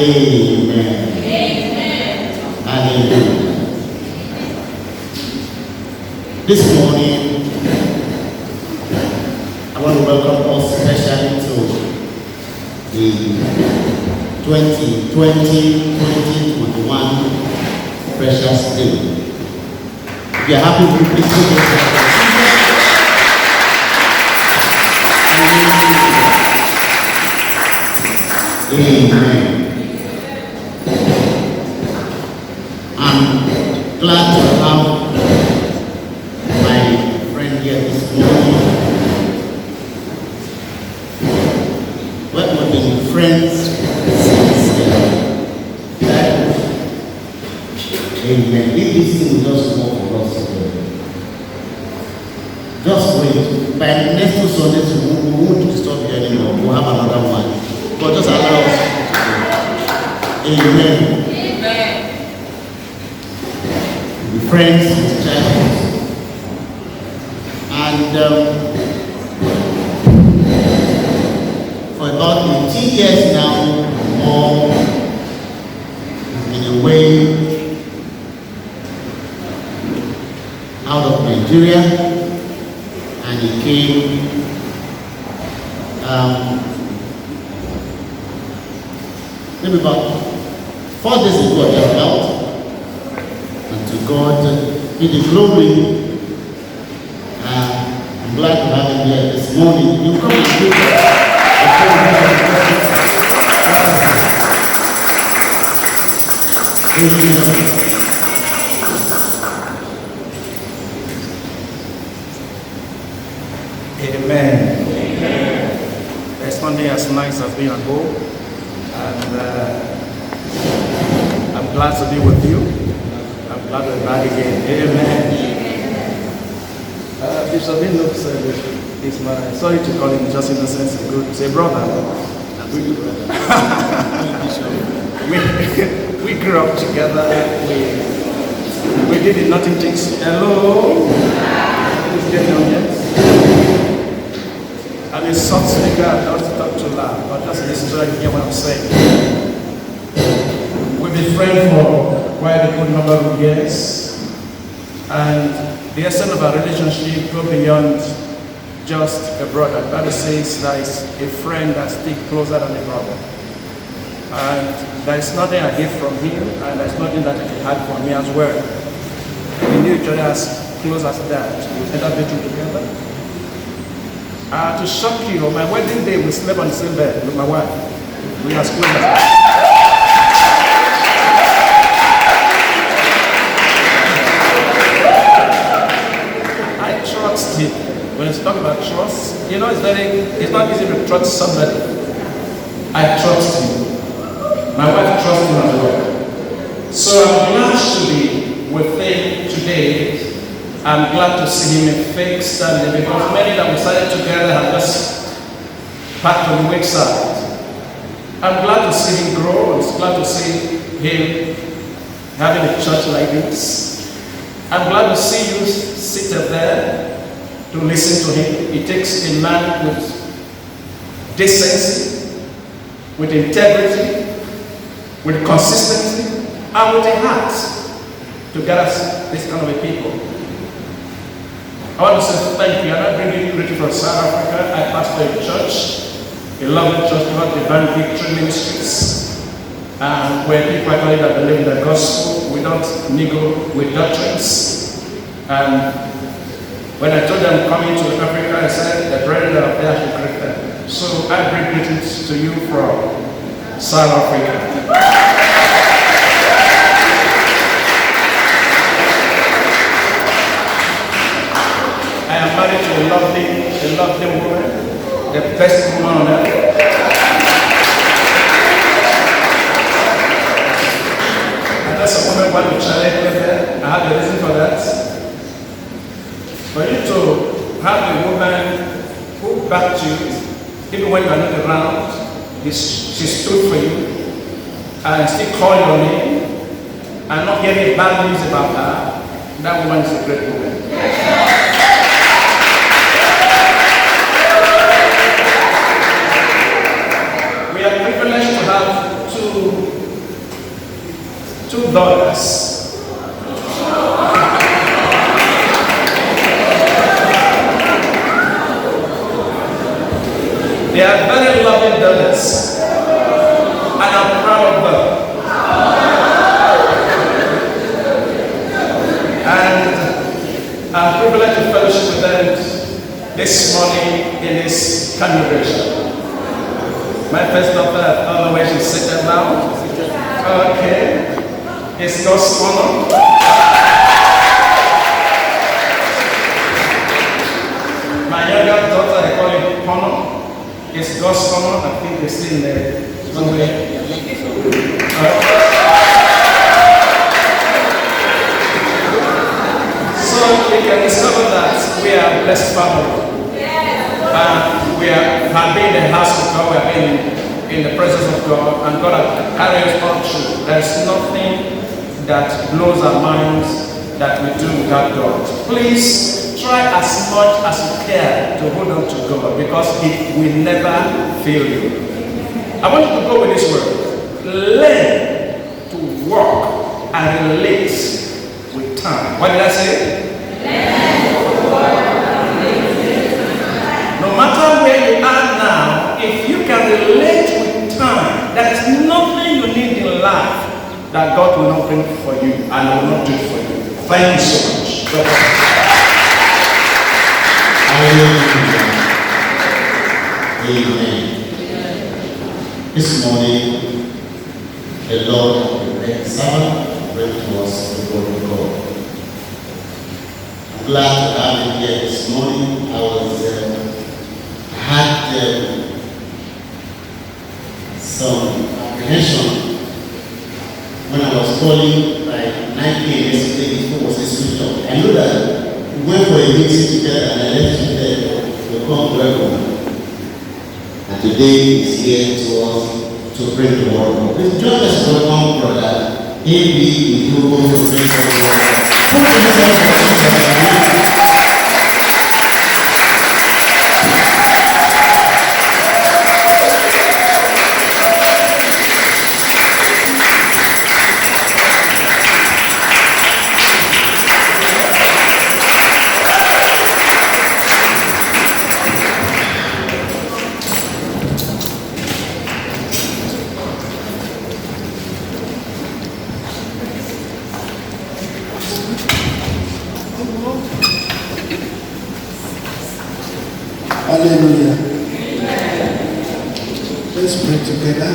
Amen. Amen. Hallelujah. This morning, I want to welcome us especially to the 2020-2021 Precious Day. If you're happy, will you please put yourself. Amen. I'm glad to have my friend here this morning. Well, we've been friends since amen. If this thing will just work for us today. Just wait. By the next 2 Sundays, we won't disturb you anymore. We'll have another one. But just allow us. Amen. Amen. We'll be friends with childhood. And for about 18 years now, more in a way out of Nigeria, and he came maybe about 4 days ago just out, and to God be the glory. I'm glad to have him here this morning. You come and do that. Amen. It's Sunday as nice as being at home, and I'm glad to be with you. I'm glad to be back again. Amen. Bishop Enoch is my, sorry to call him just in the sense of good, say brother. We grew up together. We did it, nothing takes. Hello. Who's getting on yet? I'm a soft speaker, I don't talk too loud, but just listen so I can hear what I'm saying. We've been friends for quite a good number of years, and the essence of our relationship goes beyond just a brother. The Bible says there is a friend that sticks closer than a brother. And there is nothing I get from him, and there is nothing that he had from me as well. We knew each other as close as that. We ended up being together. To shock you, on my wedding day, we slept on the same bed with my wife. We are close as that. I trust him. When it's talk about trust, you know, it's not easy to trust somebody. I trust him. My wife trusts him as well. So I'm glad to be with him today. I'm glad to see him in fake standing, because many that we started together have just packed on the weak side. I'm glad to see him grow. I'm glad to see him having a church like this. I'm glad to see you seated there to listen to him. It takes a man with decency, with integrity, with consistency, and with a heart to get us this kind of a people. I want to say thank you. I'm not bringing you greeting from South Africa. I pastor a church, a lovely church called Divine Victory Ministries, where people actually that believe in the gospel. We don't niggle with doctrines. And when I told them coming to Africa, I said the brethren are there to greet them. So I bring greetings to you from South Africa. I am married to a lovely woman, the best woman on earth. And that's a woman who to challenge me there. I have a reason for that. For you to have a woman who backed you, even when you are not around, she stood for you, and still call your name, and not hear any bad news about her, that woman is a great woman. We are privileged to have two They are very loving daughters. And I'm proud of them. And I'm privileged to fellowship with them this morning in this congregation. My first daughter, I don't know where she's sitting now. Okay. It's God's honor. My younger daughter, I call it honor. It's God's honor. I think it's in there somewhere. So we can discover that we are a blessed family. We have been in the house of God, we have been in the presence of God, and God has carried us on through. There is nothing that blows our minds that we do without God. Please try as much as you can to hold on to God, because it will never fail you. I want you to go with this word. Learn to walk and relate with time. What did I say? No matter where you are now, if you can relate with time, there is nothing you need in life that God will not bring for you and will not do for you. Thank you so much. Amen. This morning, the Lord the Sabbath bring to us the word of God. I'm glad to have him here this morning. I had some apprehension when I was calling by 9 a.m. yesterday before was a switch off. I know that we went for a meeting together and I left you there to come to everyone. And today is here to bring the word of God. Please join us for one brother. A.B. will go to bring the word of God. Hallelujah. Let's pray together.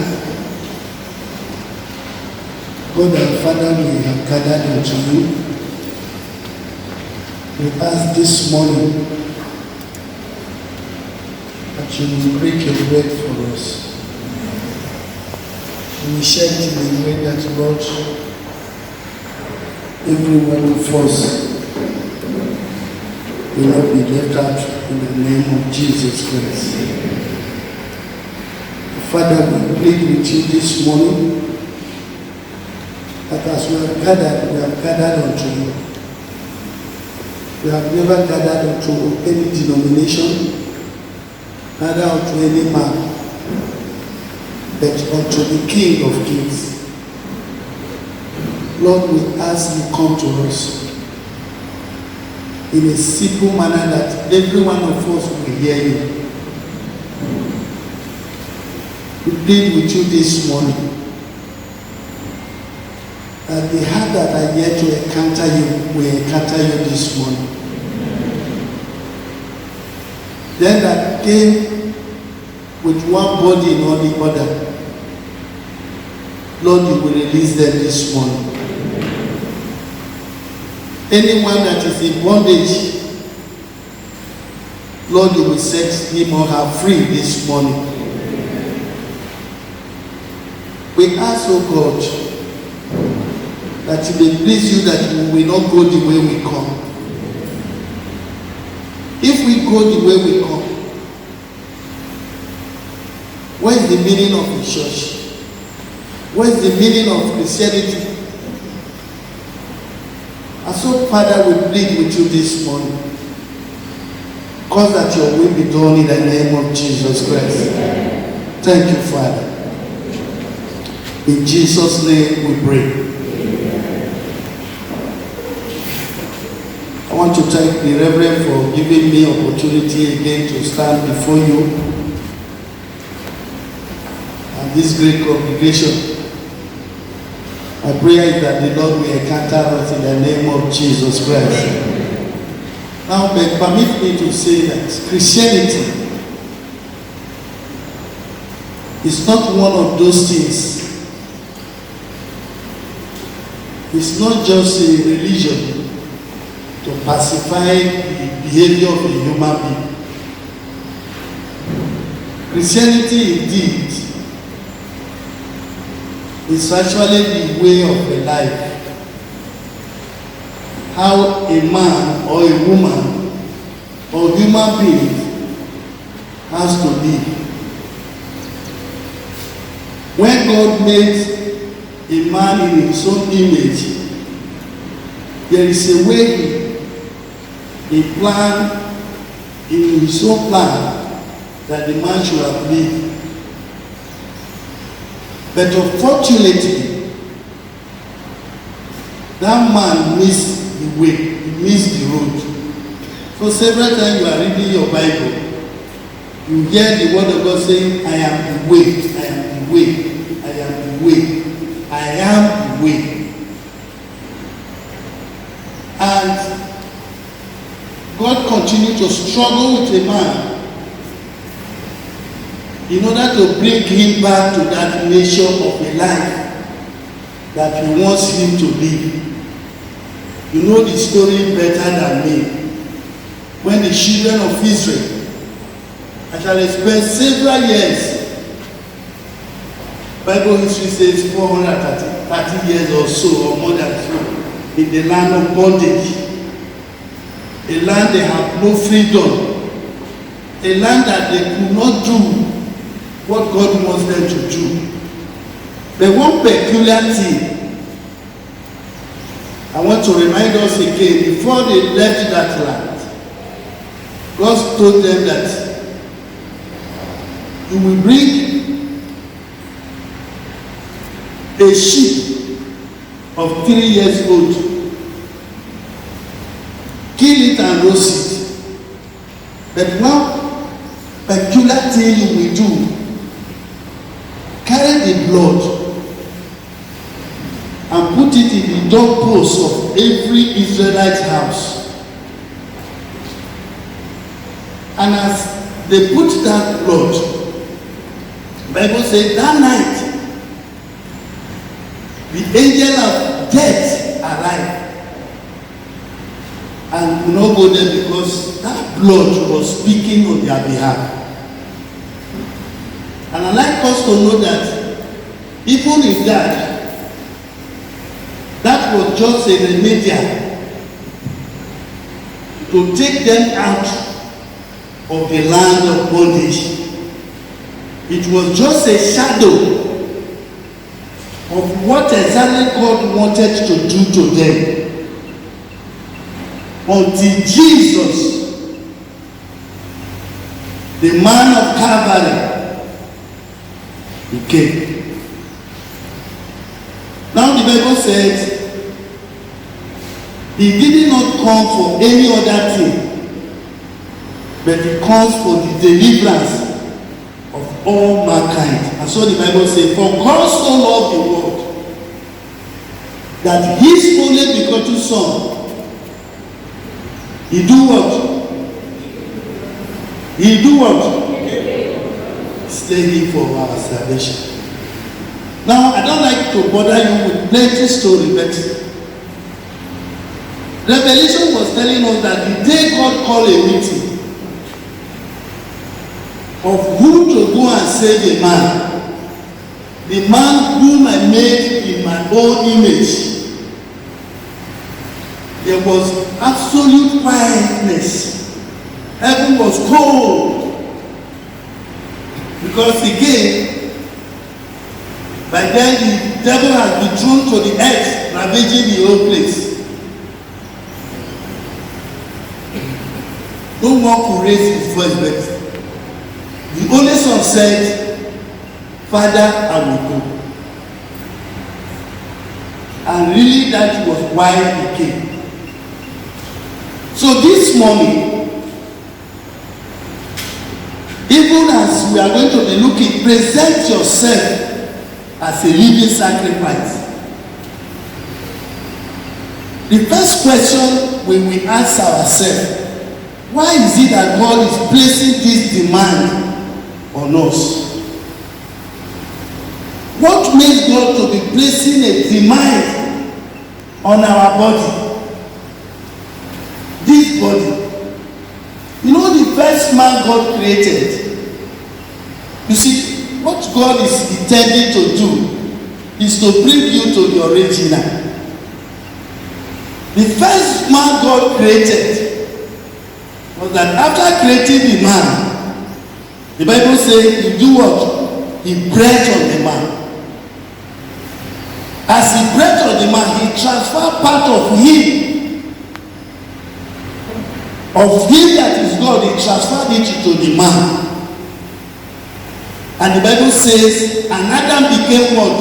God and Father, we have gathered unto you. We ask this morning that you will break your word for us. You will share it in a way that, Lord, every one of us will not be left out in the name of Jesus Christ. Father, we plead with you this morning that as we have gathered unto you. We have never gathered unto any denomination, neither unto any man, but unto the King of Kings. Lord, we ask you come to us in a simple manner that every one of us will hear you. We plead with you this morning that the heart that are yet to encounter you will encounter you this morning. Then that came with one body and one the other, Lord, you will release them this morning. Anyone that is in bondage, Lord, you will set him or her free this morning. We ask, oh God, that it may please you that we will not go the way we come. If we go the way we come, what is the meaning of the church? What is the meaning of Christianity? And so, Father, we plead with you this morning. Cause that your will be done in the name of Jesus Christ. Thank you, Father. In Jesus' name we pray. I want to thank the Reverend for giving me opportunity again to stand before you and this great congregation. My prayer is that the Lord will encounter us in the name of Jesus Christ. Now, permit me to say that Christianity is not one of those things. It's not just a religion to pacify the behavior of a human being. Christianity indeed is actually the way of a life. How a man or a woman or human being has to live. When God made a man in his own image, there is a way he planned in his own plan that the man should have lived. But unfortunately, that man missed the way, he missed the road. So several times you are reading your Bible, you hear the word of God saying, I am the way, I am the way, I am the way, I am the way. And God continued to struggle with a man in order to bring him back to that nature of a life that he wants him to live. You know the story better than me. When the children of Israel actually spent several years, Bible history says 430 years or so, or more than so, in the land of bondage. A land they have no freedom. A land that they could not do what God wants them to do. But one peculiar thing, I want to remind us again, before they left that land, God told them that you will bring a sheep of 3 years old, kill it and roast it. But one peculiar thing you will do, carry the blood and put it in the doorpost of every Israelite house. And as they put that blood, the Bible says that night, the angel of death arrived and could not go there because that blood was speaking on their behalf. And I'd like us to know that even in that was just a remedial to take them out of the land of bondage. It was just a shadow of what exactly God wanted to do to them. Until Jesus, the man of Calvary, he came. Now the Bible says he did not come for any other thing, but he comes for the deliverance of all mankind. And so the Bible says, for God so loved the world that his only begotten Son, he do what? He do what? Slay him for our salvation. Now, I don't like to bother you with plenty story, but Revelation was telling us that the day God called a meeting of who to go and save a man, the man whom I made in my own image, there was absolute quietness. Heaven was cold. Because again, by then the devil has been thrown to the earth, ravaging the whole place. No one could raise his voice, but the only son said, Father, I will go. And really that was why he came. So this morning, even as we are going to be looking, present yourself as a living sacrifice. The first question we will ask ourselves, why is it that God is placing this demand on us? What makes God to be placing a demand on our body? This body. You know, the first man God created, you see, what God is intending to do is to bring you to the original. The first man God created was that after creating the man, the Bible says he do what? He breathed on the man. As he breathed on the man, he transferred part of him that is God, he transferred it to the man. And the Bible says, and Adam became what?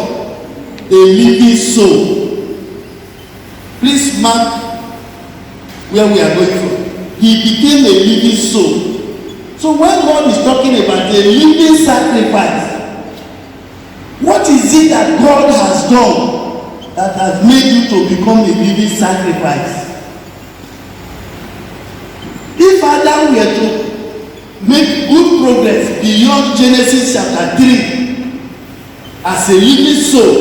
A living soul. Please mark where we are going from. He became a living soul. So when God is talking about a living sacrifice, what is it that God has done that has made you to become a living sacrifice? If Adam were to make good progress beyond Genesis chapter 3 as a living soul,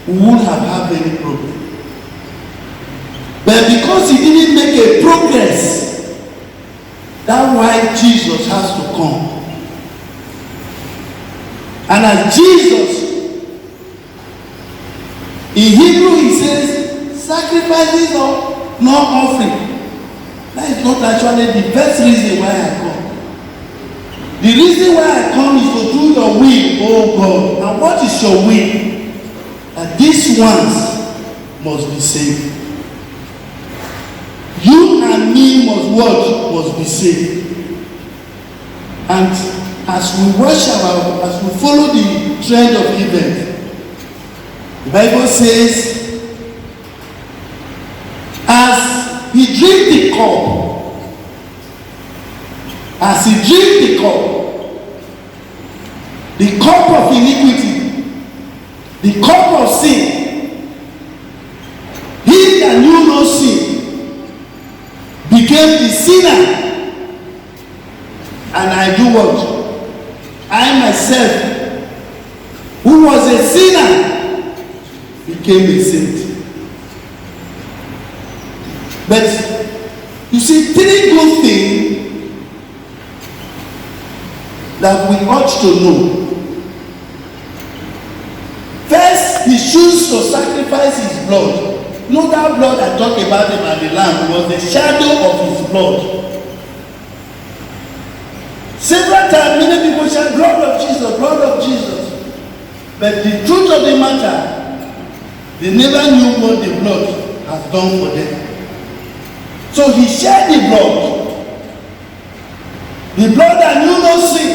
we wouldn't have had any problem. But because he didn't make a progress, that's why Jesus has to come. And as Jesus, in Hebrew he says, sacrifices or no offering. That is not actually the first reason why I come. The reason why I come is to do your will, oh God. And what is your will? That these ones must be saved. You and me must be saved. And as we as we follow the trend of events, the Bible says, as he drank the cup, the cup of iniquity, the cup of sin, he that knew no sin became the sinner. And I do what? I myself, who was a sinner, became a saint. But you see, three good things that we ought to know. First, he chose to sacrifice his blood. You know that blood I talked about him at the lamb was the shadow of his blood. Several times, many people say, blood of Jesus, blood of Jesus. But the truth of the matter, they never knew what the blood has done for them. So he shed the blood that knew no sin.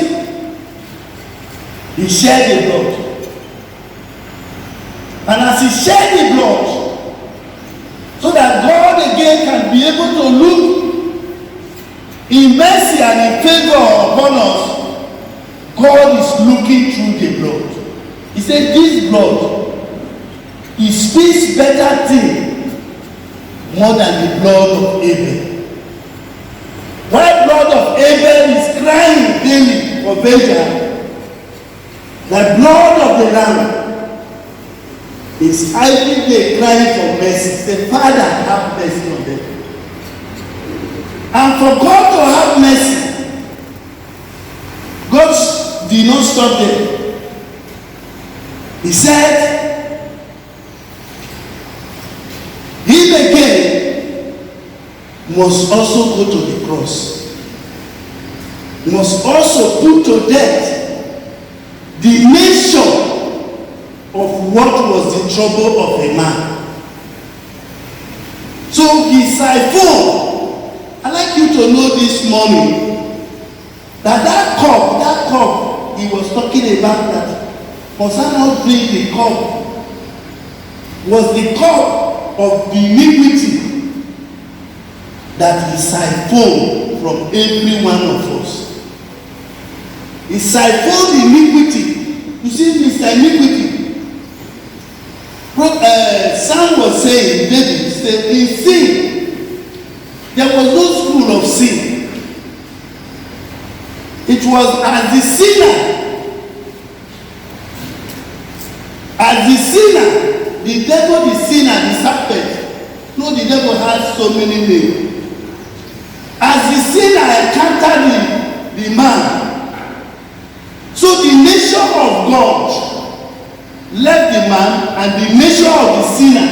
He shed the blood. And as he shed the blood, so that God again can be able to look in mercy and in favor upon us, God is looking through the blood. He said, this blood, it speaks better thing more than the blood of Abel. While blood of Abel is crying daily for vengeance, the blood of the Lamb is every day crying for mercy. Say, Father, have mercy on them. And for God to have mercy, God did not stop them. He said, he again must also go to the cross. Must also put to death the nature of what was the trouble of a man. So he siphoned. I'd like you to know this morning that cup he was talking about, that must I not drink the cup, was the cup of the iniquity that he siphoned from every one of us. He siphoned iniquity. You see, Mr. Iniquity. Sam was saying, David said, in sin, there was no school of sin. It was as the sinner, the devil, the sinner, the serpent. No, the devil has so many names. As the sinner encountered the man, so the nature of God left the man, and the nature of the sinner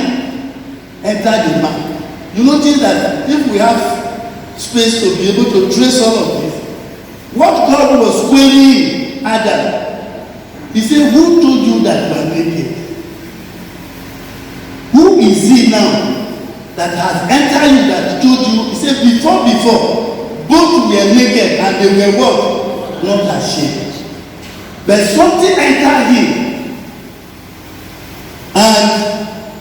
entered the man. You notice that if we have space to be able to trace all of this, what God was querying Adam, he said, who told you that you are naked? Who is he now that has entered you, that told you? He said, before, both were naked and they were what? Not ashamed. But something entered him, and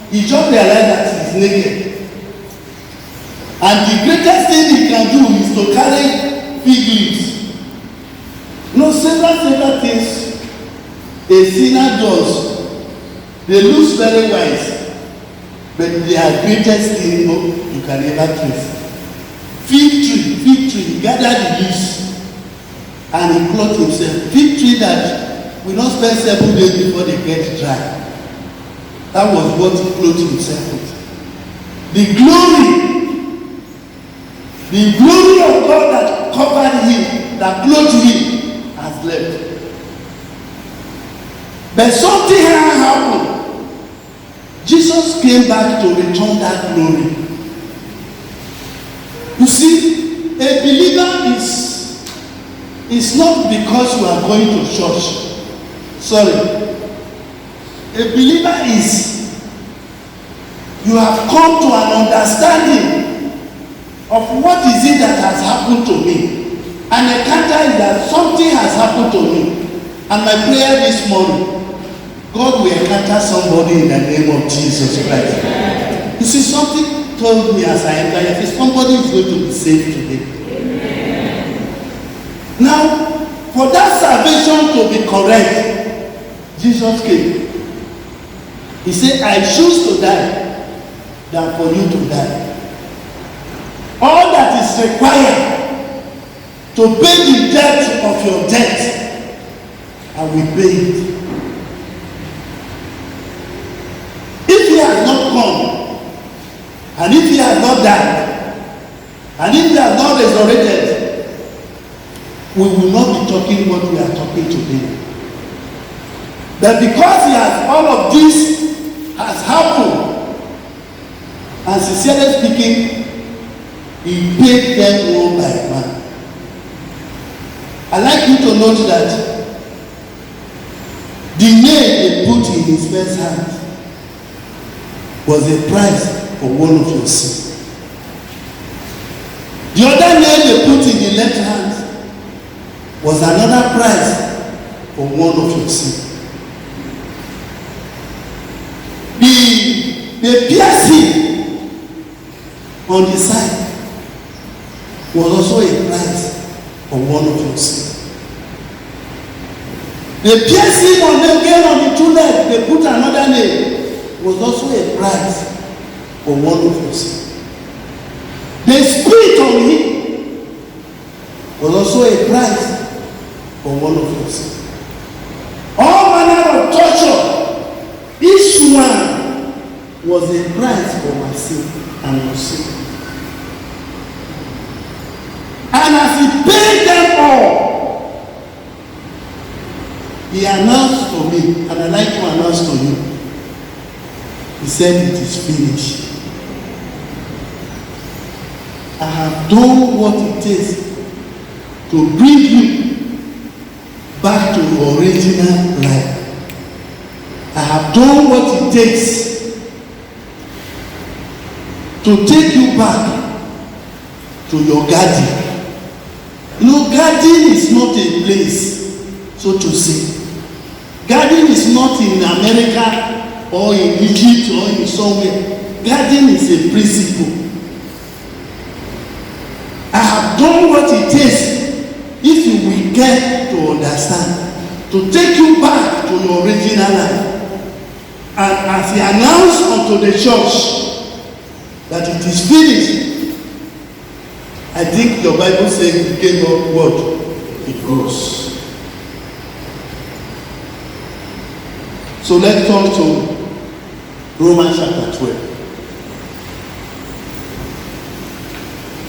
he just realized that he's naked. And the greatest thing he can do is to carry fig leaves. Several things a sinner does, they look very wise, but they are greatest thing you can ever trace. Fig tree, he gathered the leaves and he clothed himself. Fig tree that will not spend 7 days before they get dry. That was what he clothed himself with. The glory of God that covered him, that clothed him, has left. But something had happened. Jesus came back to return that glory. You see, a believer is not because you are going to church. Sorry. A believer is you have come to an understanding of what is it that has happened to me. An encounter is that something has happened to me. And my prayer this morning, God will encounter somebody in the name of Jesus Christ. You see, something told me as I entered, if somebody is going to be saved today. Now, for that salvation to be correct, Jesus came. He said, I choose to die than for you to die. All that is required to pay the debt of your debt, I will pay it. If he has not come, and if he has not died, and if he has not resurrected, we will not be talking what we are talking today. But because he has all of this has happened, and sincerely speaking, he paid them one by one. I'd like you to note that the nail they put in his first hand was a price for one of your sins. The other nail they put in the left hand was another price for one of your sins. The piercing on the side was also a price for one of your sins. The piercing on them again on the two legs, they put another nail, was also a price for one of your sins. The spit on him was also a price for one of your sins. All manner of torture, each one was a price for my sin and your sin. And as he paid them all, he announced to me, and I'd like to announce to you, he said, it is finished. I have done what it is to bring you back to your original life. I have done what it takes to take you back to your garden. You know, garden is not a place, so to say. Garden is not in America or in Egypt or in somewhere. Garden is a principle. I have done what it takes if you will get to understand, to take you back to your original life. And as he announced unto the church that it is finished, I think your Bible says he gave up what? It goes. So let's turn to Romans chapter 12.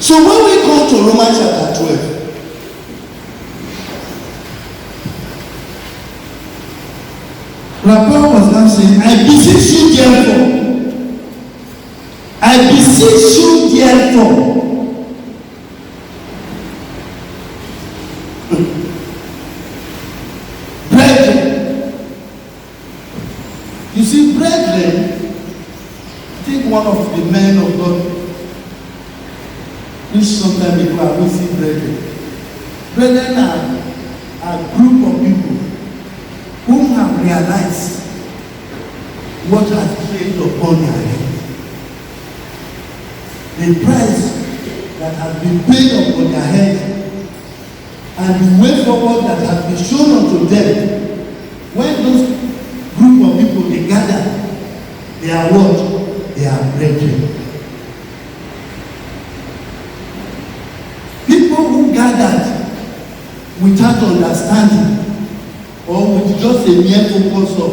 So when we come to Romans chapter 12, Paul was now saying, I beseech you therefore, I beseech you therefore, brethren. You see, brethren, I think one of the men of God, which sometime ago I will see brethren. Brethren are a group of people who have realized what has played upon their head. The price that has been paid upon their head, and the way forward that has been shown unto them. When those group of people they gather, they are what? They are brethren. People who gathered without understanding, or with just a mere focus of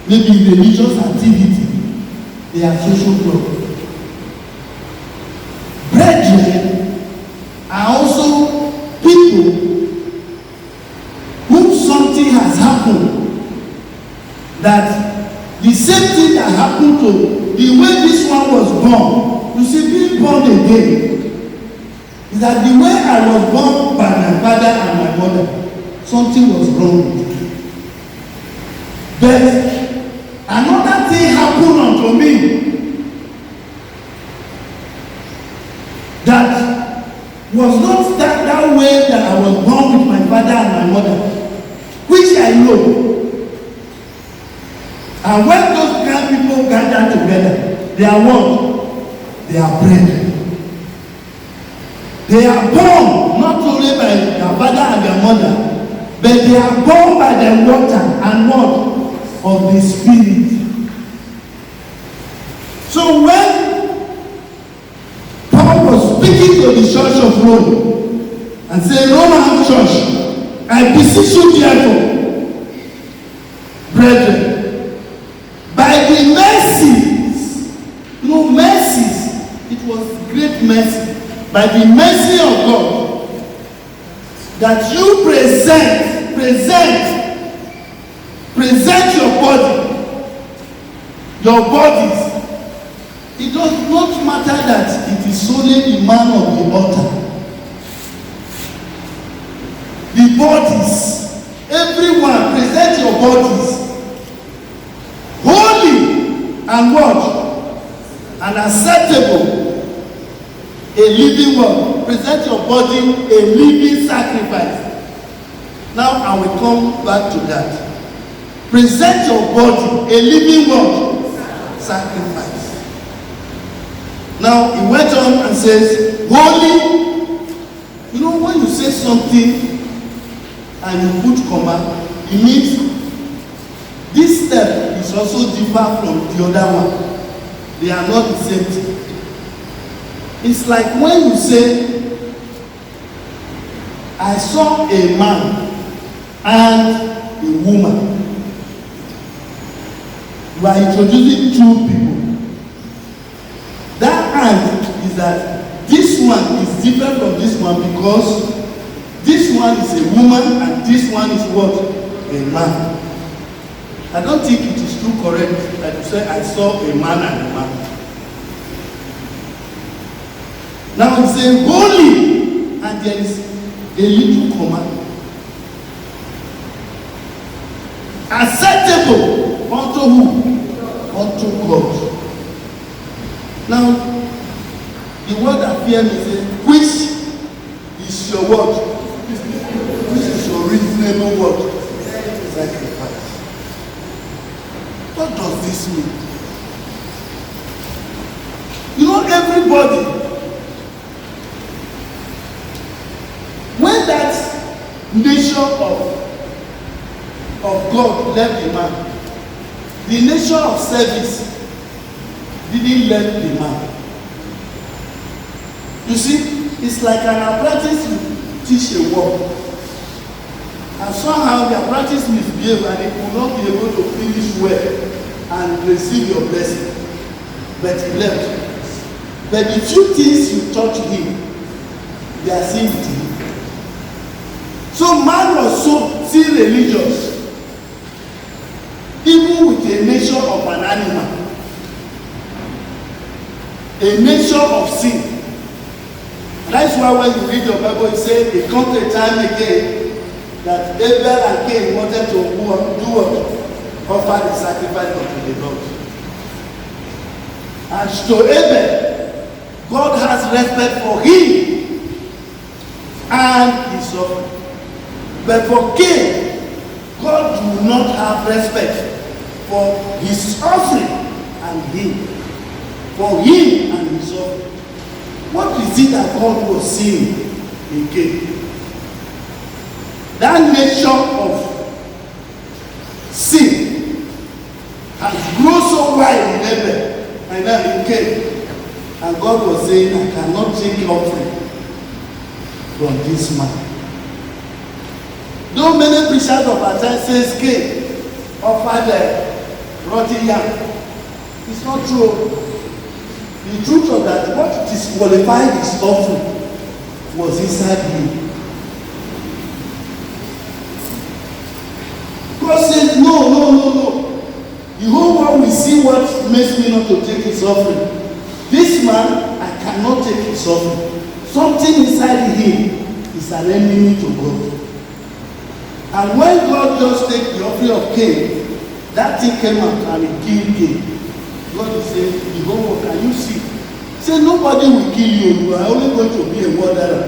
maybe religious activity, they are social group. Brethren are also people whom something has happened, that the same thing that happened to the way this one was born. You see, being born again is that the way I was born by my father and my mother, something was wrong with me. But another thing happened unto me that was not that way that I was born with my father and my mother, which I know. And when those grand people gather together, they are what? They are brethren. They are born not only by their father and their mother, but they are born by the water and what? Of the Spirit. So when Paul was speaking to the church of Rome and said, Roman church, I beseech you therefore, brethren, by the mercies, mercies, it was great mercy, by the mercy of God, that you present your bodies. It does not matter that it is solely the man of the altar. The bodies, everyone, present your bodies holy and what? And acceptable, a living one. Present your body a living sacrifice. Now I will come back to that. Present your body a living what? Sacrifice. Now he went on and says, holy. When you say something and you put comma, it means this step is also different from the other one. They are not the same thing. It's like when you say, I saw a man and a woman. You are introducing two people. That and is that this one is different from this one because this one is a woman and this one is what? A man. I don't think it is too correct that you say I saw a man and a man. Now it's a holy and there is a little comma. Acceptable unto who? Unto God. Now, the word appear me say, which is your word? Which is your reasonable word? Sacrifice. What does this mean? Everybody, nature of God left the man. The nature of service didn't left the man. You see, it's like an apprentice you teach a work, and somehow the apprentice misbehave and he will not be able to finish well and receive your blessing, but he left. But the few things you taught him, they are seen with him. So man was so still religious, even with a nature of an animal, a nature of sin. That's why when you read your Bible, it says it comes to a time again that Abel and Cain wanted to do what? Offer the sacrifice unto the Lord. And to Abel, God has respect for him and his offering. But for Cain, God do not have respect for his offering and him. For him and his offering. What is it that God was seeing in Cain? That nature of sin has grown so wide in Abel and now in Cain. And God was saying, I cannot take offering from this man. Though many preachers of our time says Cain offered a rotten yam. It's not true. The truth of that, what disqualified his offering was inside him. God said, no. The whole world will see what makes me not to take his offering. This man, I cannot take his offering. Something inside him is an enemy to God. And when God just take the offering of Cain, that thing came out and it killed Cain. God is saying, the whole world, can you see? Say, nobody will kill you. You are only going to be a murderer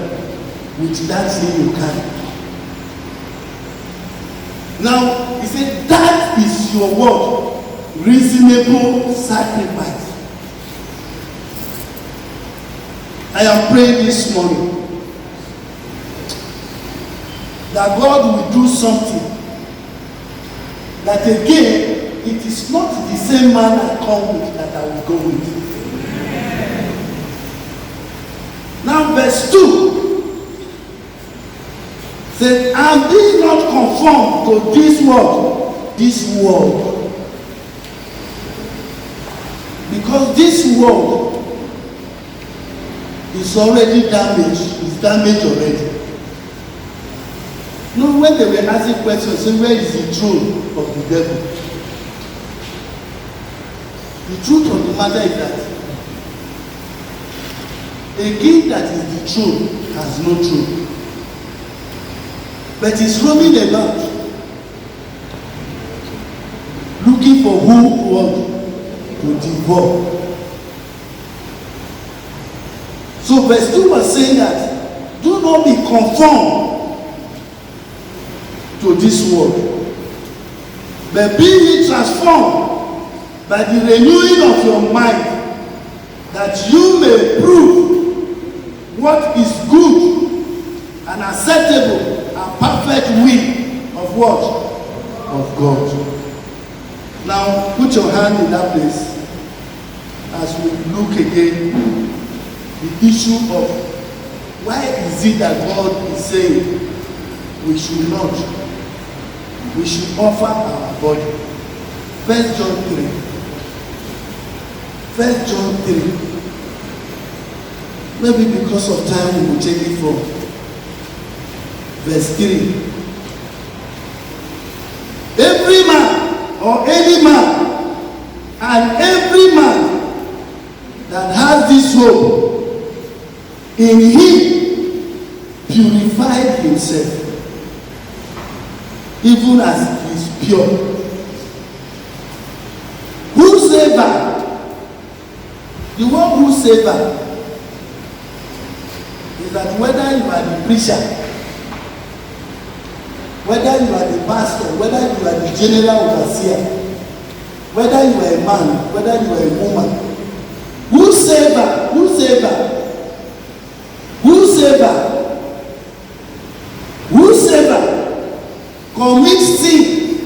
with that thing you carry. Now, he said, that is your word, reasonable sacrifice. I am praying this morning that God will do something that again, it is not the same man I come with that I will go with. Now verse 2 says, and be not conformed to this world. Because this world is already damaged, it's damaged already. No, when they were asking questions, say, where is the throne of the devil? The truth of the matter is that a king that is the throne has no throne. But he's roaming about, looking for who to devour. So verse 2 was saying that, do not be conformed to this world, but be ye transformed by the renewing of your mind, that you may prove what is good and acceptable and perfect will of what? Of God. Now put your hand in that place as we look again the issue of why is it that God is saying we should offer our body. 1 John 3. 1 John 3. Maybe because of time we will take it from verse 3. Every man or any man and every man that has this hope in him purified himself, even as he is pure. Whosoever, the word whosoever is that whether you are the preacher, whether you are the pastor, whether you are the general overseer, whether you are a man, whether you are a woman, whosoever commit sin,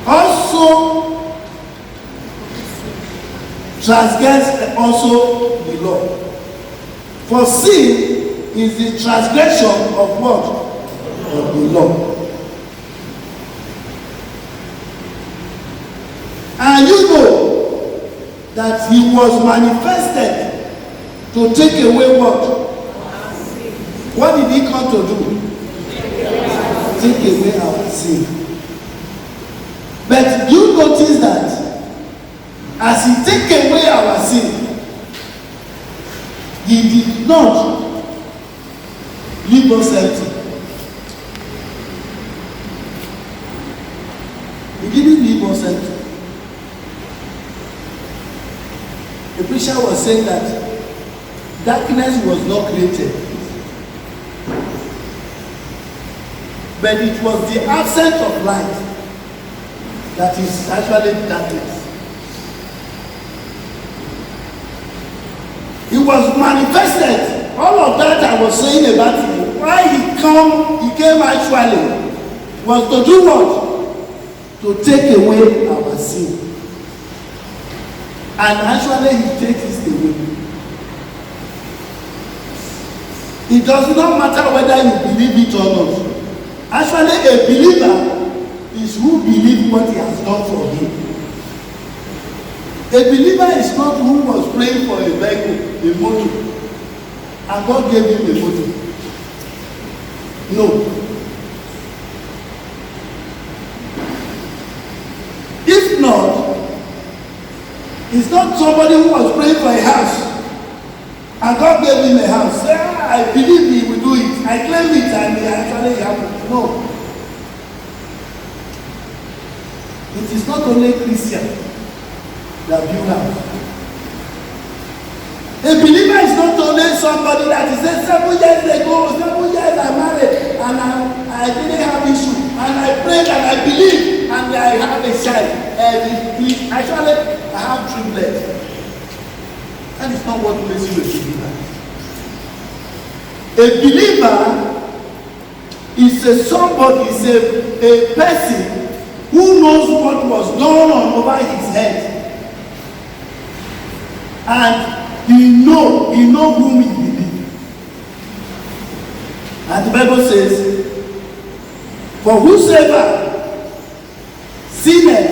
also transgress also the law. For sin is the transgression of what? Of the law. And you know that he was manifested to take away what? What did he come to do? Take away our sin. But you notice that as he take away our sin, he did not leave us empty. He didn't leave us empty. The preacher was saying that darkness was not created, but it was the absence of light that is actually darkness. He was manifested. All of that I was saying about him, why he came actually was to do what? To take away our sin. And actually he takes it away. It does not matter whether you believe it or not. Actually a believer is who believes what he has done for him. A believer is not who was praying for a vehicle, a motor, and God gave him a motor. No. If not, it's not somebody who was praying for a house and God gave him a house. Say, I believe he will do it. I claim it and it actually happened. No. It is not only Christian that build house. A believer is not only somebody that is said 7 years ago, 7 years I married and I didn't have issue and I prayed and I believe and I have a child. Actually, I have triplets. That is not what makes you a believer. A believer is somebody, is a person who knows what was going on over his head. And he know whom he believes. And the Bible says, for whosoever sinneth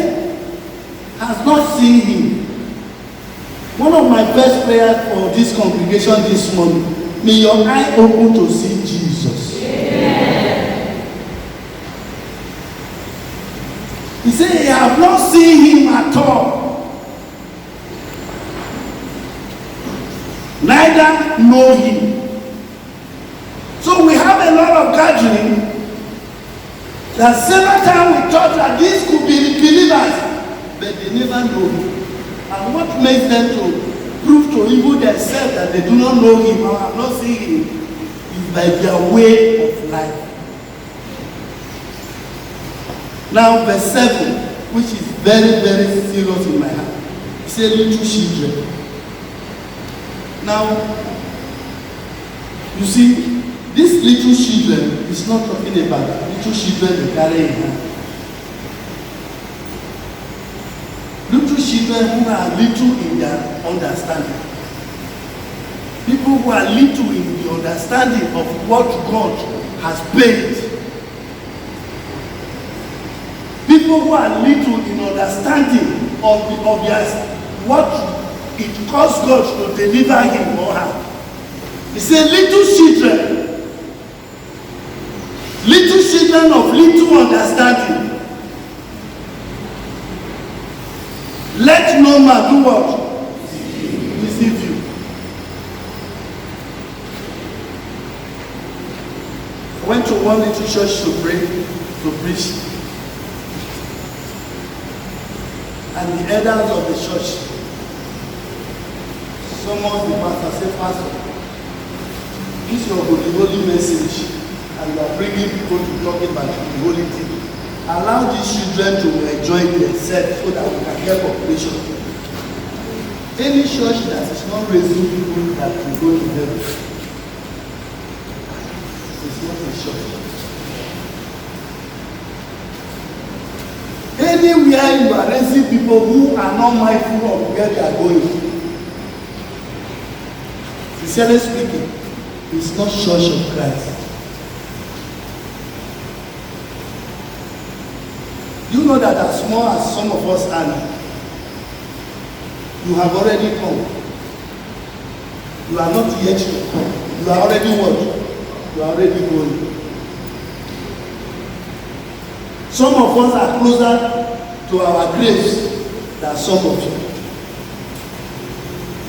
has not seen him. One of my first prayers for this congregation this morning, may your eye open to see Jesus. Yeah. He said, I have not seen him at all. Neither know him. So we have a lot of gathering that several times we thought that these could be believers, but they never know him. And what makes them to prove to even themselves that they do not know him or have not seen him is by their way of life. Now verse 7, which is very, very serious in my heart. It says little children. Now, you see, these little children is not talking about little children they carry in hand. Little children who are little in their understanding. People who are little in the understanding of what God has paid. People who are little in understanding of their, what it costs God to deliver him or her. He said, little children of little understanding. Let no man do what? Deceive you. I went to one little church to pray, to preach. And the elders of the church summoned the pastor, said, Pastor, this is your holy message, and you are bringing people to talk about the holy thing. Allow these children to enjoy themselves so that we can get population. Any church that is not raising people that will go to heaven is not a church. anywhere you are raising people who are not mindful of where they are going, sincerely speaking, it's not Church of Christ. You know that as small as some of us are now, you have already come. You are not yet to come. You are already what? You are already going. Some of us are closer to our graves than some of you.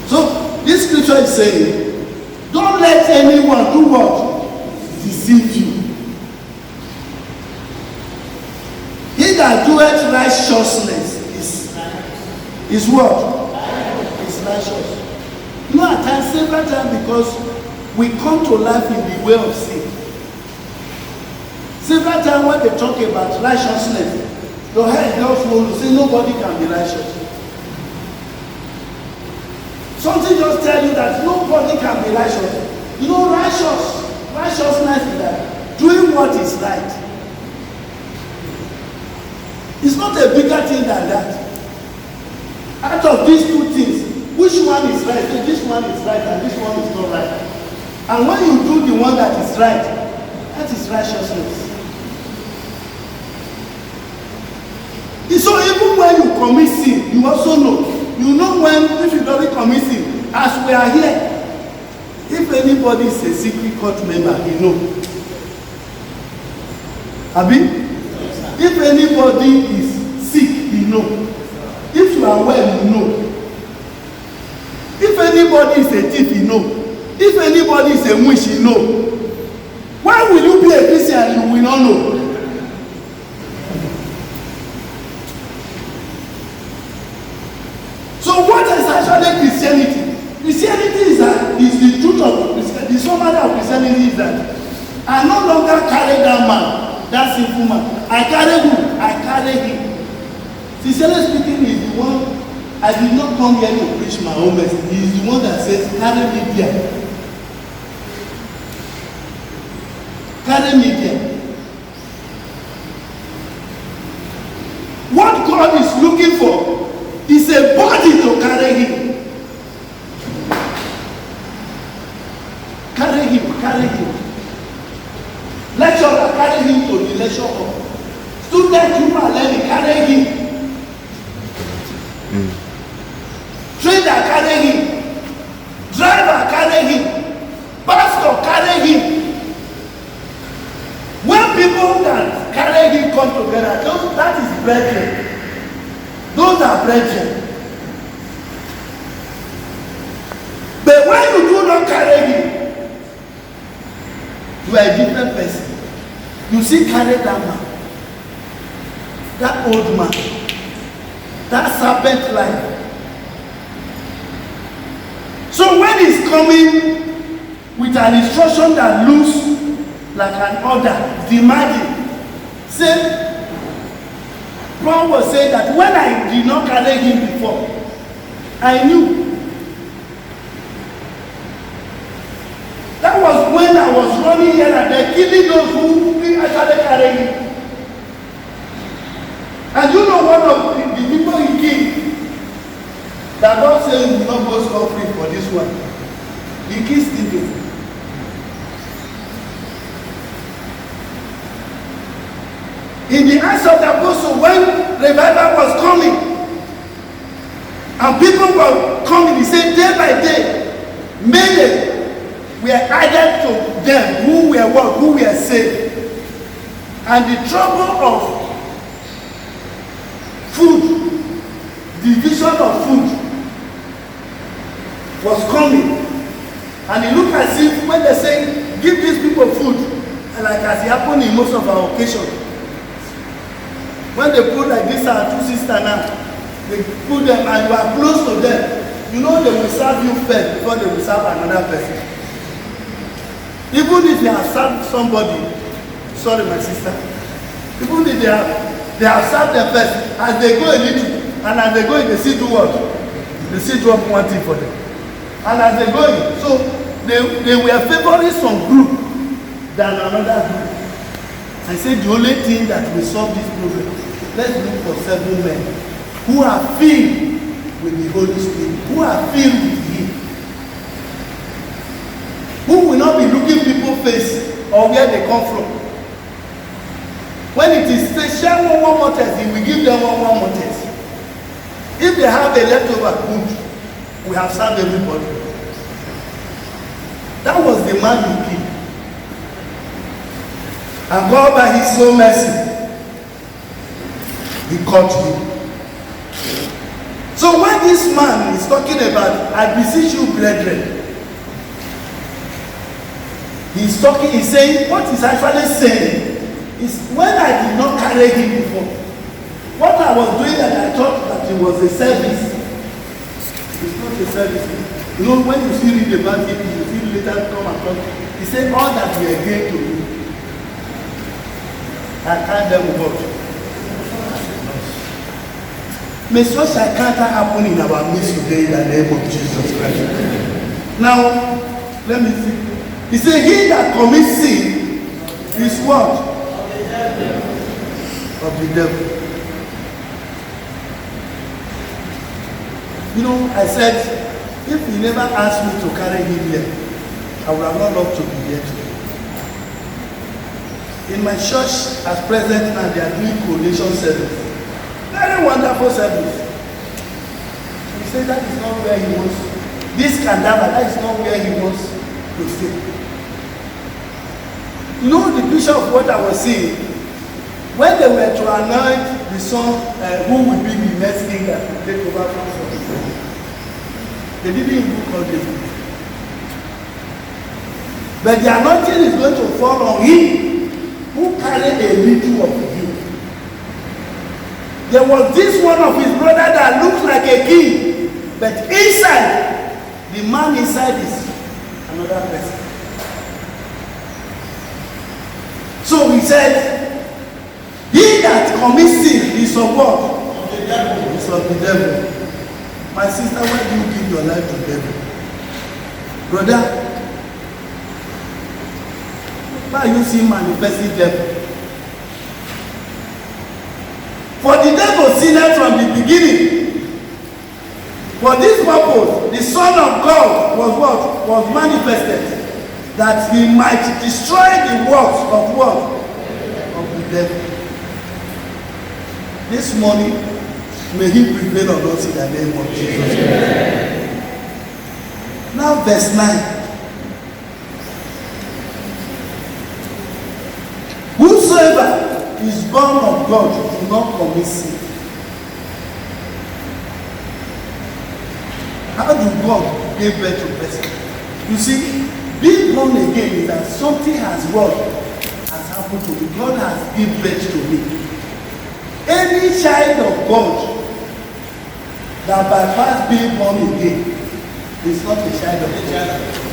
So this scripture is saying, don't let anyone do what? Deceive you. He that doeth righteousness is what? Is righteous. You know, at times, several times, because we come to life in the way of sin. Several times when they talk about righteousness, your head just will say nobody can be righteous. Something just tell you that nobody can be righteous. You know, righteousness is that doing what is right. It's not a bigger thing than that. Out of these two things, which one is right? So this one is right and this one is not right. And when you do the one that is right, that is righteousness. So even when you commit sin, you also know. You know when, if you don't commit sin, as we are here, if anybody is a secret court member, you know. Abi? If anybody is sick, you know. If you are well, you know. If anybody is a thief, you know. If anybody is a witch, you know. Why will you be a Christian and you will not know? So what is actually Christianity? Christianity is the truth of Christianity. The summary of Christianity is that I no longer carry that man, that sinful man. I carry who? I carry him. Sincerely speaking, he is the one. I did not come here to preach my own message. He is the one that says, carry me there. Carry me there. What God is looking for is a body to carry him. Carry him, carry him. Lecturer, carry him to the lecture hall. Student, you are learning, carry him. Trainer, carry him. Driver, carry him. Pastor, carry him. When people that carry him come together, that is brethren. Those are brethren. But when you do not carry him, you are a different person. You see, carry that man, that old man, that serpent life. So when he's coming with an instruction that looks like an order, demanding, say, Paul was saying that when I did not carry him before, I knew. That was when I was running here and there, killing those who actually carry him. And you know one of the people he killed, that God said he will not go scot-free for this one. He killed Stephen. In the Acts of the Apostle, when revival was coming, and people were coming, he said day by day, many were added to them who were what? Who were saved. And the trouble of food, division of food, was coming. And it looked as if when they say, give these people food, and like as it happened in most of our occasions, when they put like this our two sisters now, they put them and you are close to them, you know they will serve you first before they will serve another person. Even if they have served somebody, sorry my sister, even if they have served them first, as they go a little, and as they go in, they still do what? They still drop one thing for them. And as they go in, so they were favoring some group than another group. I said the only thing that will solve this problem let's look for 7 men who are filled with the Holy Spirit, who are filled with Him, who will not be looking people face or where they come from. When it is say share one more test, He will give them one more test. If they have a leftover, good, we have served everybody. That was the man He killed. And God by His own mercy, He caught him. So when this man is talking about, I beseech you, brethren, he's talking, he's saying, what he's actually saying is, when I did not carry him before, what I was doing that I thought that it was a service, it's not a service. You know, when you see read about it, you see later come and talk. He said, all that we are going to do, I can't them God. May such encounter happen in our midst today in the name of Jesus Christ. Now, let me see. He said, he that commits sin is what? Of the devil. You know, I said, if he never asked me to carry him here, I would have not loved to be here today. In my church, as present now, they are doing coronation service. Very wonderful service. He said that is not where he wants. This cadaver, that is not where he wants to stay. You know the picture of what I was seeing? When they were to anoint the son who would be the next king that will take over from Saul, they didn't even call David. But the anointing is going to fall on him who carried a little of you. There was this one of his brother that looked like a king, but inside, the man inside is another person. So he said, he that commits sin is of what? Of the devil. Is of the devil. My sister, why do you give your life to the devil? Brother, why you see manifesting devil? For the devil sinned from the beginning. For this purpose, the Son of God was what? Was manifested. That he might destroy the works of what? Of the devil. This morning, may he prevail on us in the name of Jesus. Now verse 9. Whosoever is born of God, do not commit sin. How do God give birth to person? You see, being born again is that something has happened to me. God has given birth to me. Any child of God that bypass being born again is not a child of God.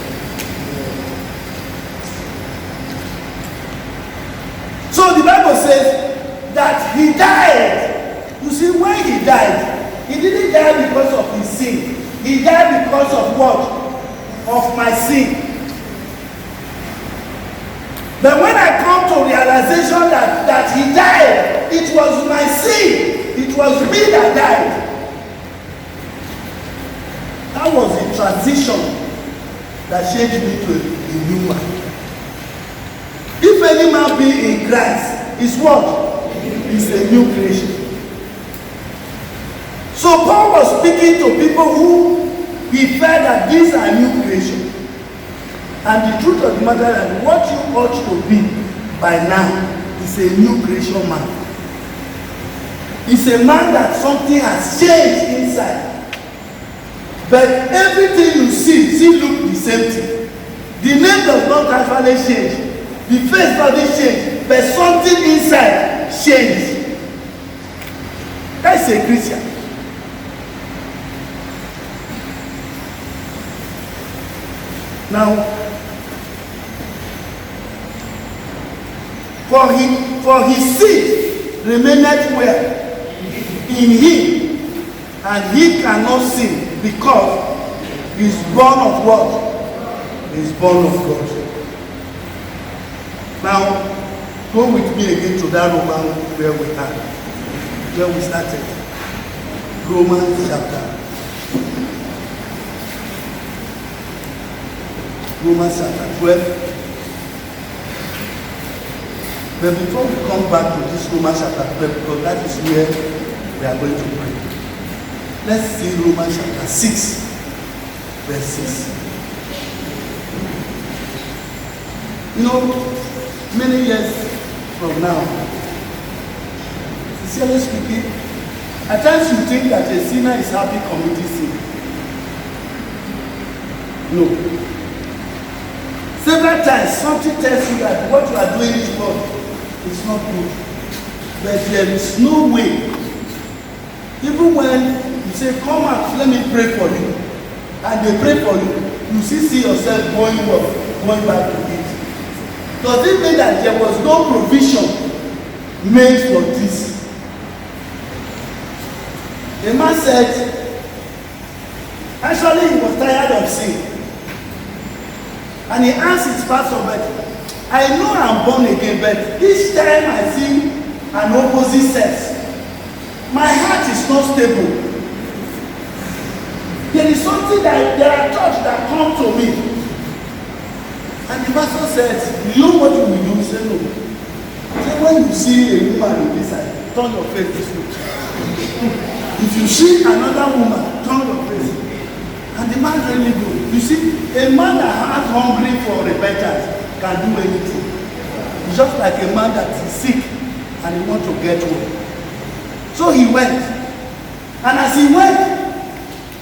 So the Bible says that he died. You see, when he died, he didn't die because of his sin. He died because of what? Of my sin. But when I come to realization that he died, it was my sin. It was me that died. That was the transition that changed me to a new man. If any man be in Christ, is what? Is a new creation. So Paul was speaking to people who he felt that these are new creation. And the truth of the matter is that what you ought to be by now is a new creation man. It's a man that something has changed inside. But everything you see still look the same thing. The name does not actually change. The face doesn't change, but something inside changed. That's a Christian. Now, for his seed remaineth where? In him, and he cannot sin because he is born of what? He is born of God. Now, go with me again to that Roman where we are. where we started. Romans chapter 12. But before we come back to this Romans chapter 12, because that is where we are going to pray. Let's see Romans chapter 6, verse 6. You know, many years from now, sincerely speaking, at times you think that a sinner is happy committing sin. No. Several times something tells you that what you are doing is wrong. It's not good. But there is no way. Even when you say, come out, let me pray for you, and they pray for you, you see yourself going back to it. Does it mean that there was no provision made for this? The man said, actually he was tired of sin. And he asked his pastor, but I know I'm born again, but each time I see an opposite sex, my heart is not stable. There is something that there are thoughts that come to me. And the pastor says, you know what you will do? He said, no. He said, when you see a woman in this side, turn your face this way. If you see another woman, turn your face. And the man really do. You see, a man that has hungry for repentance can do anything. It's just like a man that is sick and he wants to get well. So he went. And as he went,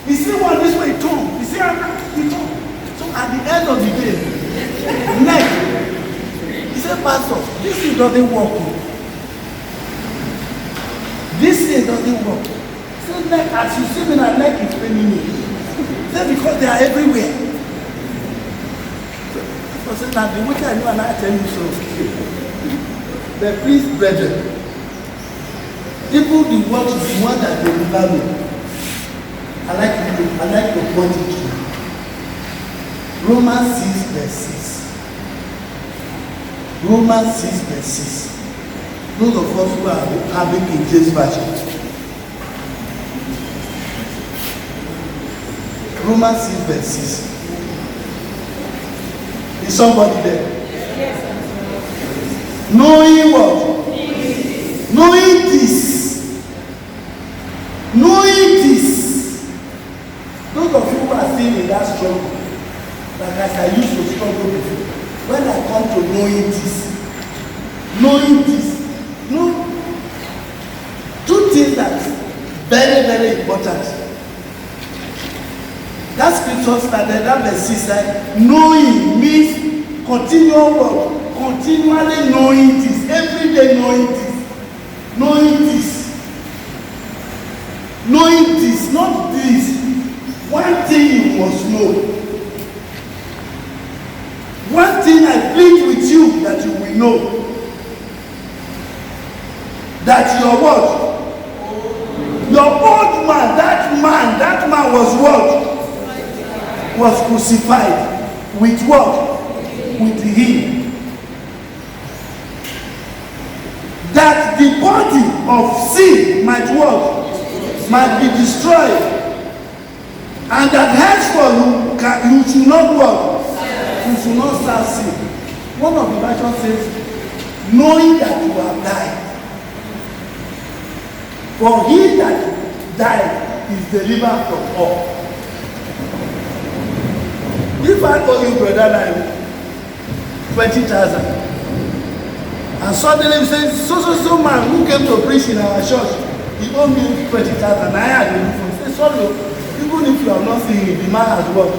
he see one this way, he turned. He see another, he turned. So at the end of the day, neck, he said, Pastor, this thing doesn't work. This thing doesn't work. He said, neck, as you see me, my neck is paining me. Because they are everywhere. So say now the wicked I know and I tell you so. But please, brethren, people the work is the one that deliver me. I like to point it to you. Romans 6 verse 6. Romans 6 verse 6. Those of us who are having King James Version. Romans 6 verse 6. Is somebody there? Yes. Knowing what? Yes. Knowing this. Knowing this. Those of you who are still in that struggle, like as I used to struggle before, when I come to knowing this, no, two things that very, very important. That scripture started, that verse 6 said, knowing means continual work, continually knowing this, every day knowing this, not this. One thing you must know. One thing I plead with you that you will know. That your what? Your old man, that man was what? Was crucified with what? With him. That the body of sin might what? Might be destroyed. And that henceforth you should not what? You should not serve sin. One of the versions says, knowing that you have died. For he that died is delivered from all. If I owe you, brother, like 20,000, and suddenly he says, so man who came to preach in our church, he owed me 20,000, I had a difference. Say, sorry, even if you have not seen him, the man has what?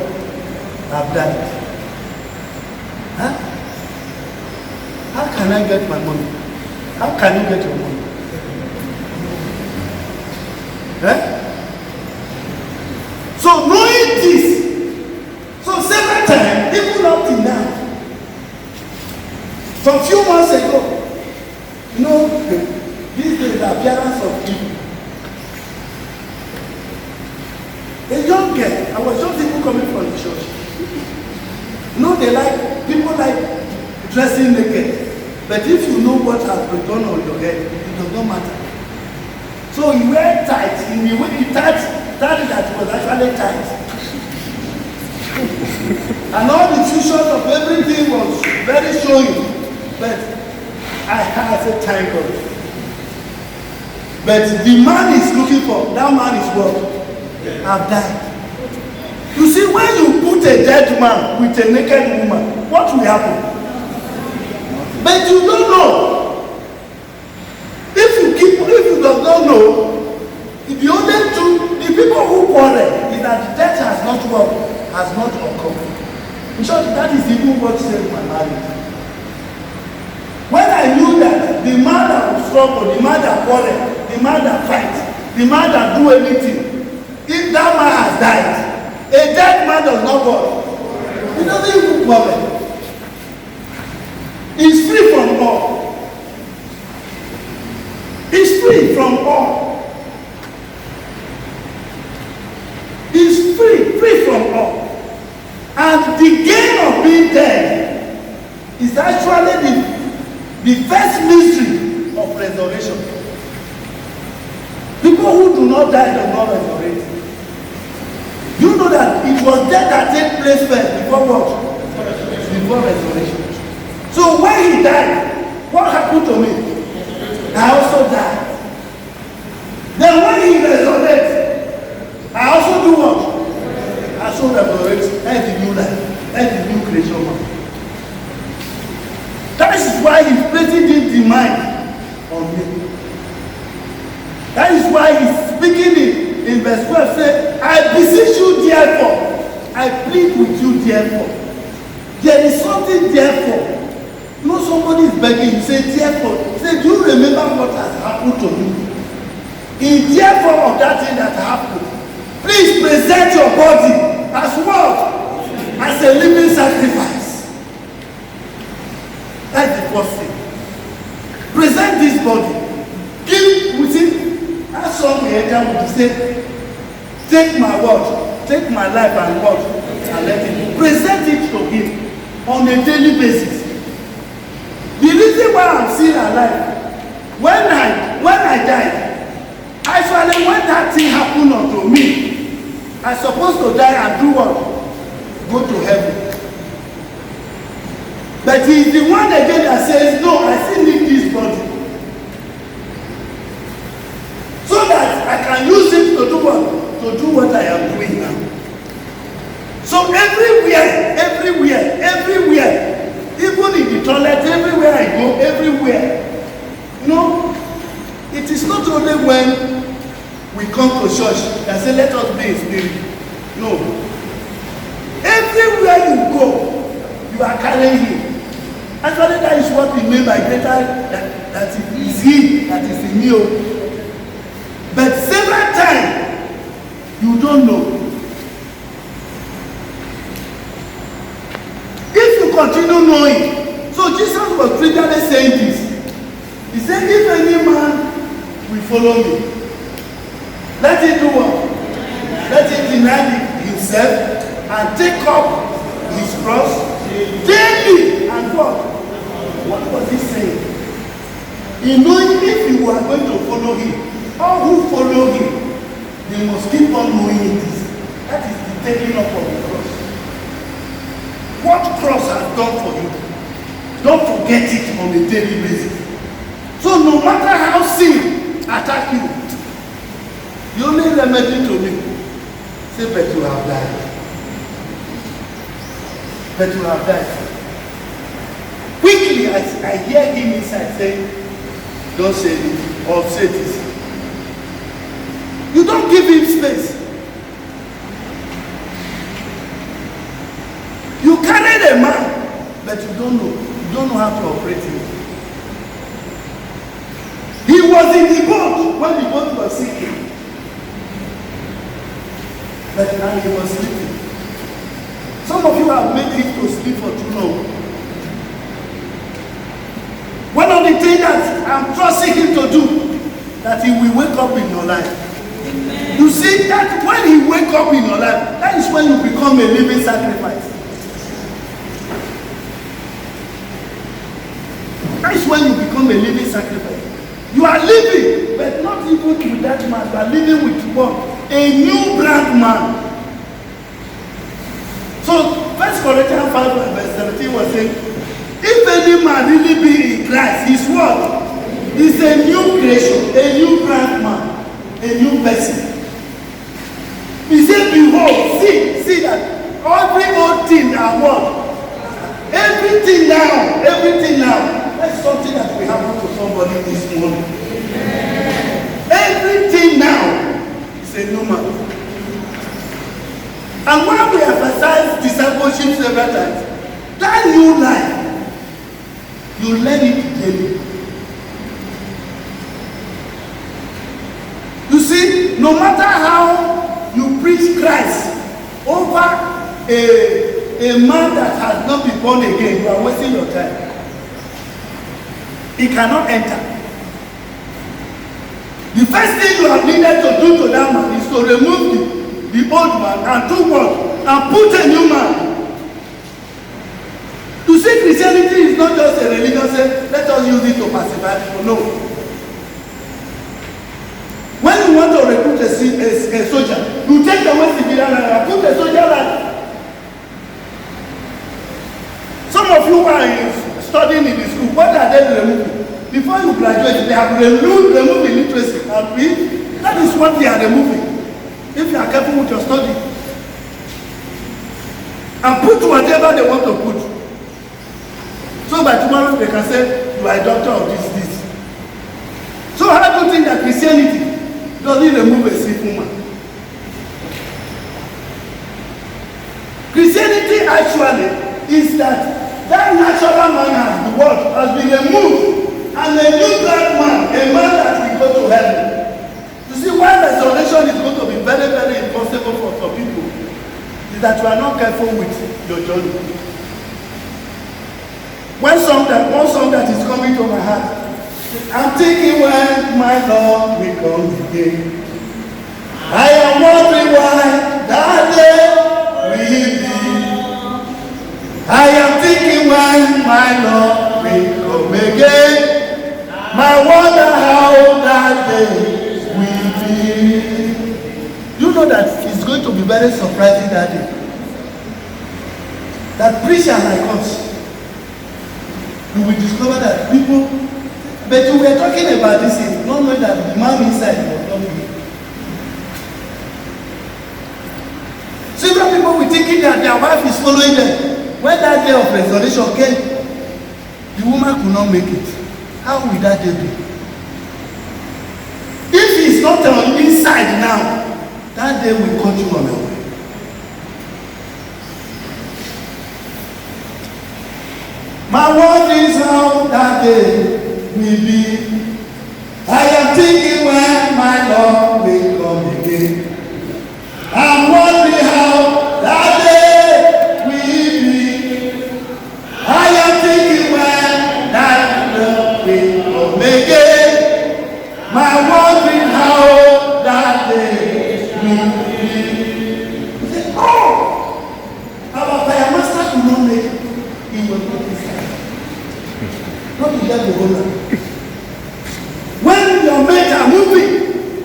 Have died. Huh? How can I get my money? How can you get your money? Eh? So knowing this, so several times, even up till now, some few months ago, you know, these days the appearance of evil. A young girl, I was just even coming from the church. You know, people like dressing naked. But if you know what has been done on your head, it does not matter. So he wear tight. In the way he tight that was actually tight. And all the features of everything was very showing. But I had a time for it. But the man is looking for, that man is what? Have died. You see, when you put a dead man with a naked woman, what will happen? But you don't know. If you don't know, the only two, the people who quarrel is that death has not occurred. In short, that is even what saved my marriage. When I knew that the man that will struggle, the man that quarrel, the man that fight, the man that do anything, if that man has died, a dead man does not quarrel. He doesn't even quarrel. He's free from all. He's free from all. He's free from all. And the gain of being dead is actually the first mystery of resurrection. People who do not die do not resurrect. You know that it was death that take place first before what? Before resurrection. So when he died, what happened to me? I also died. Then when he resurrects, I also do what? I also resurrect. That's the new life. That's the new creation man. That is why he's placing this demand on me. That is why he's speaking in verse 12, say, I beseech you therefore, I plead with you therefore. There is something therefore. You know, somebody is begging you, say therefore. Say, do you remember what has happened to me? In therefore of that thing that happened, please present your body as what? As a living sacrifice. That's the first thing. Present this body. Give within that song we enter with say, take my word, take my life and word, and let it present it to him on a daily basis. The reason why I'm still alive, when I died, actually when that thing happened unto me, I'm supposed to die and do what? Go to heaven. But he is the one again that says, no, I still need this body. So that I can use it to do what? To do what I am doing now. So everywhere, even in the toilet, everywhere I go, everywhere. You know, it is not only when we come to church and say, let us be in spirit. No. Everywhere you go, you are carrying him. Actually, that is what we mean by greater, that it is he that is in you. But several times, you don't know. If you continue knowing, so Jesus was clearly saying this. He said, if any man will follow me, let him do what? Let him deny himself and take up his cross daily and what? What was he saying? In knowing if you are going to follow him, all who follow him, they must keep on knowing this. That is the taking up of the cross. What cross has done for you, don't forget it on a daily basis. So no matter how sin attack you, the only remedy to me, say, but you have died. But you have died. Quickly, I hear him inside saying, don't say this, or say this. You don't give him space. You carried a man, but you don't know. You don't know how to operate him. He was in the boat when the boat was sinking. But now he was sleeping. Some of you have made him to sleep for too long. One of the things that I'm trusting him to do, that he will wake up in your life. Amen. You see that when he wake up in your life, that is when you become a living sacrifice. That is when you become a living sacrifice. You are living, but not even with that man. You are living with one, a new brand man. So 1 Corinthians 5 and verse 17 was saying, if any man really be in Christ, he's what? He's a new creation, a new brand man, a new person. He said, behold, see that every old thing are what? Everything now. That's something that will happen to somebody this morning. Everything now is a new man. And when we emphasize discipleship several times, that new life, you learn it daily. You see, no matter how you preach Christ over a man that has not been born again, you are wasting your time. He cannot enter. The first thing you have needed to do to that man is to remove the old man and do what? And put a new man. You see, Christianity is not just a religion, say, let us use it to pacify people. No. When you want to recruit a soldier, you take away civilian life and put a soldier life. Some of you are studying in the school. What are they removing? Before you graduate, they have removed illiteracy. That is what they are removing. If you are careful with your study. And put whatever they want to put. So by tomorrow they can say, you are a doctor of this. So how do you think that Christianity doesn't remove a sick woman? Christianity actually is that natural man the world has been removed, and a new black man, a man that will go to heaven. You see, why resurrection is going to be very, very impossible for people is that you are not careful with your journey. One song that is coming to my heart, I'm thinking when my Lord will come again. I am wondering why that day will be. I am thinking when my Lord will come again. I wonder how that day will be. You know that it's going to be very surprising that day. That preacher like us, you will discover that people, but we were talking about this thing, not knowing that the man inside was not me. Several people were thinking that their wife is following them. When that day of resurrection came, the woman could not make it. How will that day be? If he's not on inside now, that day will cut you on the way. My word is how that day will be. I am thinking when my Lord will come again. I'm wondering how that day will be. I am thinking when that Lord will come again. My wondering how that day will be. You say, oh, our fire master could not make it. He was not inside. Not to get the owner. When your mates are moving,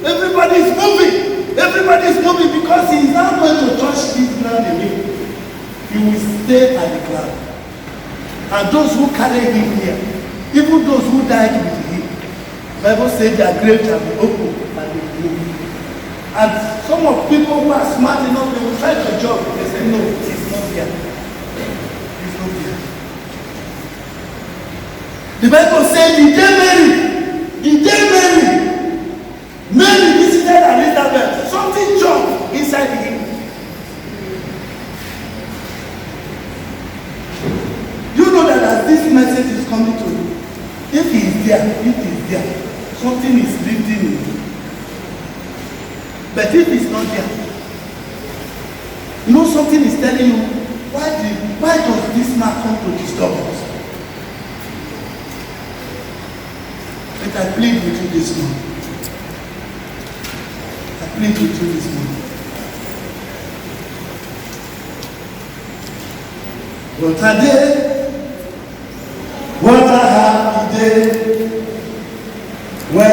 everybody is moving. Everybody is moving because he is not going to touch this ground again. He will stay at the ground. And those who carry him here, even those who died with him, the Bible says their grave shall be open and they move. And some of people who are smart enough, they will try to jump. They say, no, he's not here. He's not here. The Bible says the day Mary visited Elizabeth, something jumped inside him. You know that as this message is coming to you, if he is there, something is lifting him. But if he's not there, you know something is telling you, why does this man come to disturb us? But I plead with you this morning. Plead with you this morning. What a day, what a happy day, when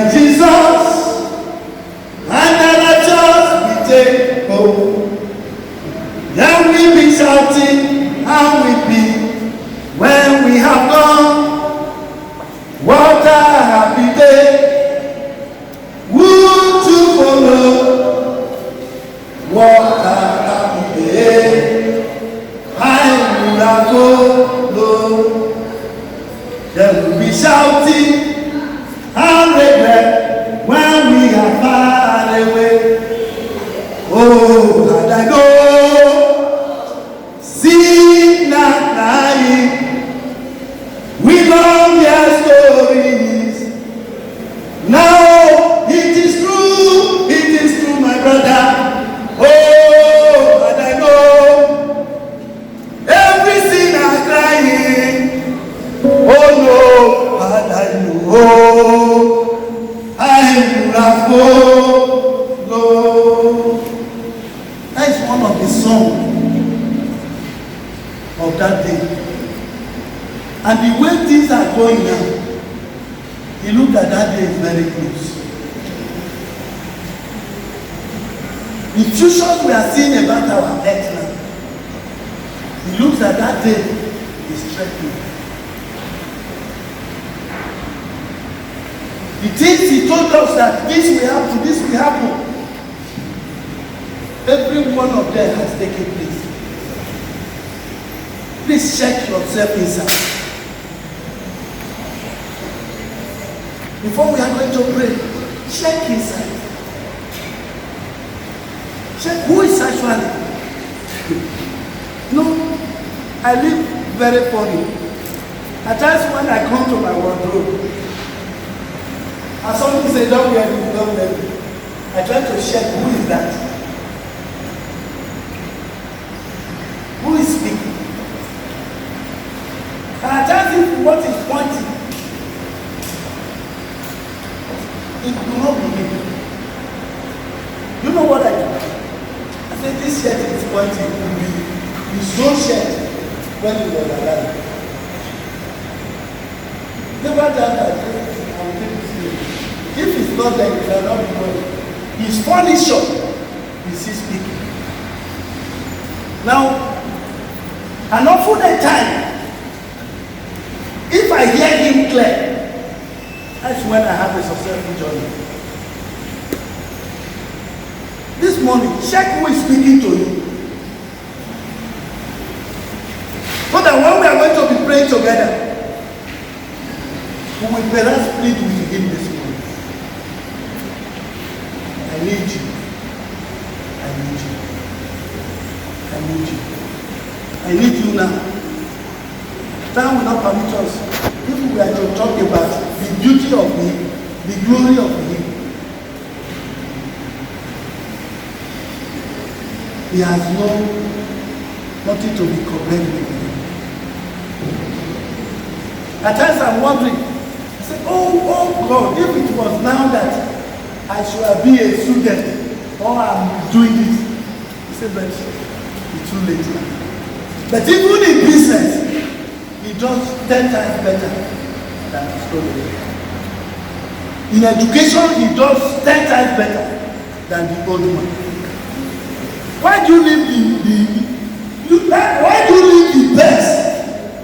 There will be shouting and regret when we are far away. Oh, had I know, sin and crying, we long their stories. Now it is true, my brother. Oh, had I know, every sinner crying. Oh no, had I know, I would have followed. That is one of the songs of that day. And the way things are going now, he looked at that day is very close. The futures we are seeing about our earth now, he looks at that day is threatening. The things he told us that this will happen, this will happen, every one of them has taken place. Please check yourself inside. Before we are going to pray, check inside. Check who is actually. No, I live very funny. At times when I come to my wardrobe, and somebody say, don't wear this, don't wear this, I try to check who is that. Who is speaking? And I tell you what is pointing. It will not be me. You know what I do? I said this shirt is pointing. You saw shirt when you were alive. Never done that. If it's not there, it cannot be going. His furniture is he speaking. Now, an often a time, if I hear him clear, that's when I have a successful journey. This morning, check who is speaking to you. So that when we are going to be praying together, we will perhaps plead with him this morning. I need you. I need you. I need you. I need you now. Time will not permit us. If we are to talk about the beauty of him, the glory of him, he has nothing to be compared with him. At times I'm wondering, I say, oh God, if it was now that I should be a student or I'm doing this, he said, but it's too late now. But even in business, he does 10 times better than the student. In education, he does 10 times better than the old man. Why do you leave the best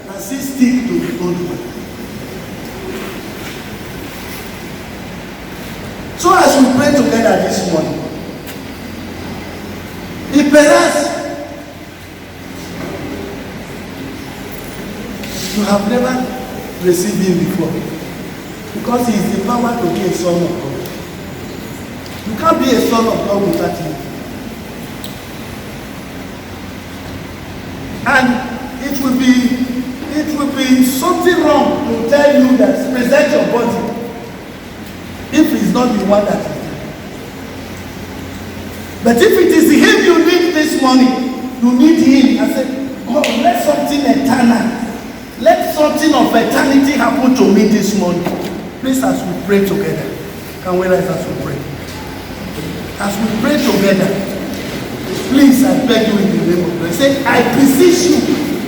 and still stick to the old man? So as we pray together this morning, if perhaps you have never received him before, because he is the power to be a son of God. You can't be a son of God without him. And it will be something wrong to tell you that present your body if he's not the one that is there. But if it is him you need this morning, you need him. I said, God, let something eternal, let something of eternity happen to me this morning. Please, as we pray together, can we rise as we pray? As we pray together, please, I beg you in the name of God, say, I beseech you,